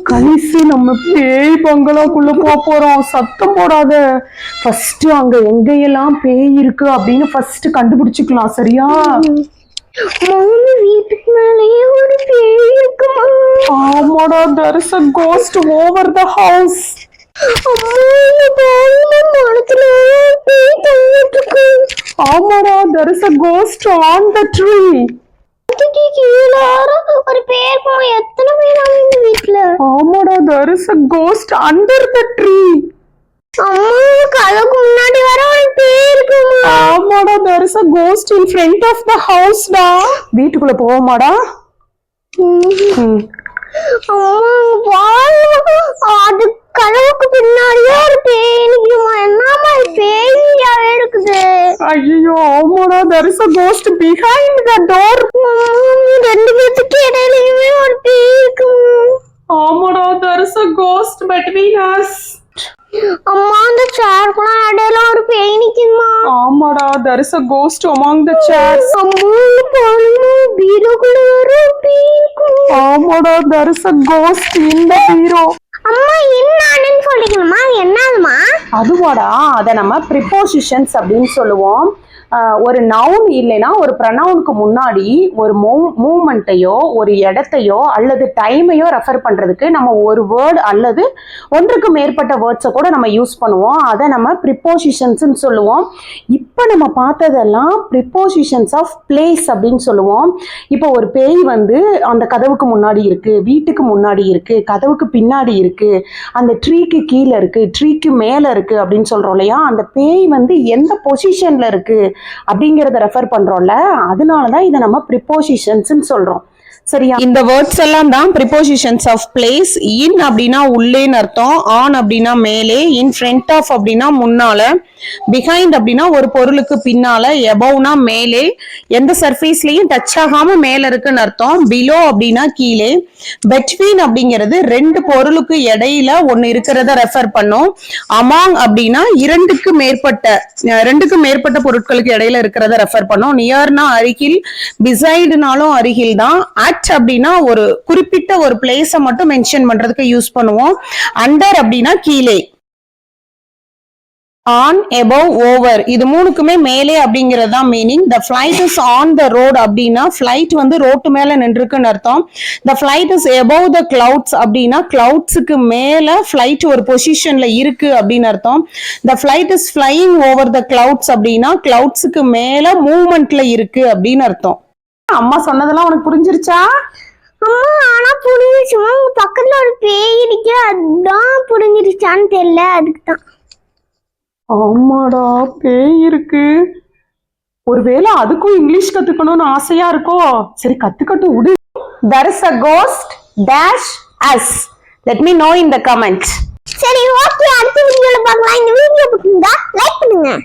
கணிசு நம்ம பேய் பங்களாக்குள்ள போறோம். சத்தம் போடாத. ஃபர்ஸ்ட் அங்க எங்கெல்லாம் பேய் இருக்கு அப்படின்னு ஃபர்ஸ்ட் கண்டுபிடிச்சுக்கலாம். சரியா? வீட்டுக்கு மேலேயே ஒரு பேய் இருக்குமா? ஆமாடா, there is a ghost over the house. ஆமாடா, there is a ghost on the tree. ஒரு பேர் போய் எத்தனை பேர் அவங்க வீட்டுல? ஆமாடா, there is a ghost under the tree. கதவுக்கு முன்னாடி வர ஒரு பேய் இருக்குமா? ஆமாடா, there is a ghost in front of the house டா. வீட்டுக்குள்ள போவோமாடா? அது கதவுக்கு பின்னாடியே ஒரு பேய் நிக்குமா? என்னமா பேயாவே இருக்குது? ஐயோ, ஆமாடா, there is a ghost behind the door. ரெண்டு பேத்துக்கு இடையிலயுமே ஒரு பேய் இருக்குமா? ஆமாடா, there is a ghost between us. அம்மா, அந்த சேர்க்குள்ள இடையில ஒரு பேய் நிக்குமா? ஆமாடா, there is a ghost among the chairs. அம்மா, பாருங்க, பீரோக்குள்ள ஒரு பேய் இருக்கு. ஆமாடா, there is a ghost in the bureau. அம்மா, என்னன்னு சொல்லிக்கணுமா? என்னதுமா? அதுவாடா, அத நம்ம prepositions அப்படின்னு சொல்லுவோம். ஒரு நவுன் இல்லைன்னா ஒரு ப்ரொனவுனுக்கு முன்னாடி ஒரு மூவ்மெண்ட்டையோ ஒரு இடத்தையோ அல்லது டைமையோ ரெஃபர் பண்றதுக்கு நம்ம ஒரு வேர்டு அல்லது ஒன்றுக்கு மேற்பட்ட வேர்ட்ஸை கூட நம்ம யூஸ் பண்ணுவோம். அதை நம்ம ப்ரிப்போசிஷன்ஸ்ன்னு சொல்லுவோம். இப்போ நம்ம பார்த்ததெல்லாம் ப்ரிப்போசிஷன்ஸ் ஆஃப் பிளேஸ் அப்படின்னு சொல்லுவோம். இப்போ ஒரு பேய் வந்து அந்த கதவுக்கு முன்னாடி இருக்கு, வீட்டுக்கு முன்னாடி இருக்கு, கதவுக்கு பின்னாடி இருக்கு, அந்த ட்ரீக்கு கீழே இருக்கு, ட்ரீக்கு மேலே இருக்கு அப்படின்னு சொல்றோம் இல்லையா? அந்த பேய் வந்து எந்த பொசிஷன்ல இருக்கு அப்படிங்கறத ரெஃபர் பண்றோம்ல, அதனாலதான் இதை நம்ம ப்ரிப்போசிஷன்ஸ் சொல்றோம். சரியா? இந்த வேர்ட்ஸ் எல்லாம் தான் ப்ரிப்போசிஷன்ஸ் ஆஃப் பிளேஸ். இன் அப்படின்னா உள்ளேன்னு அர்த்தம், ஆன் அப்படின்னா மேலே, இன் ஃப்ரண்ட் ஆஃப் அப்படின்னா முன்னால, பிஹைண்ட் அப்படின்னா ஒரு பொருளுக்கு பின்னால, எபவ்னா மேலே, எந்த சர்ஃபேஸ்லயும் டச் ஆகாம மேல இருக்குன்னு அர்த்தம், பிலோ அப்படின்னா கீழே, பெட்வீன் அப்படிங்கிறது ரெண்டு பொருளுக்கு இடையில ஒன்னு இருக்கிறத ரெஃபர் பண்ணும், அமாங் அப்படின்னா ரெண்டுக்கு மேற்பட்ட பொருட்களுக்கு இடையில இருக்கிறத ரெஃபர் பண்ணும், நியர்னா அருகில், பிசைடுனாலும் அருகில் தான், அட் அப்படின்னா ஒரு குறிப்பிட்ட ஒரு பிளேஸை மட்டும் மென்ஷன் பண்றதுக்கு யூஸ் பண்ணுவோம், அண்டர் அப்படின்னா கீழே, ஆன், எபவ், ஓவர் இது மூணுக்குமே மேலே அப்படிங்கிறது தான் meaning. The flight is on the road அப்படின்னா ஃபிளைட் வந்து ரோட்டு மேல நின்றுக்குன்னு அர்த்தம். த flight is above the clouds அப்படின்னா கிளவுட்ஸுக்கு மேல ஃபிளைட் ஒரு பொசிஷன்ல இருக்கு அப்படின்னு அர்த்தம். த flight is flying over the clouds அப்படின்னா கிளவுட்ஸுக்கு மேல மூவ்மெண்ட்ல இருக்கு அப்படின்னு அர்த்தம். அம்மா சொன்னதெல்லாம் உனக்கு புரிஞ்சிருச்சா? அம்மா, ஆனா புரிஞ்சிருச்சுமா. உங்க பக்கத்துல ஒரு பேய் இருக்கு, அதுதான் புரிஞ்சிருச்சான்னு தெரியல, அதுக்கு தான். ஆமாடா, பேய் இருக்கு. ஒருவேளை அதுக்கும் இங்கிலீஷ் கத்துக்கணும்னு ஆசையா இருக்கோ? சரி, கத்துக்கட்டும் விடு. There is a ghost dash us. Let me know in the comments. சரி, ஓகே, அடுத்த வீடியோல பார்க்கலாம். இந்த வீடியோ பிடிச்சிருந்தா லைக் பண்ணுங்க.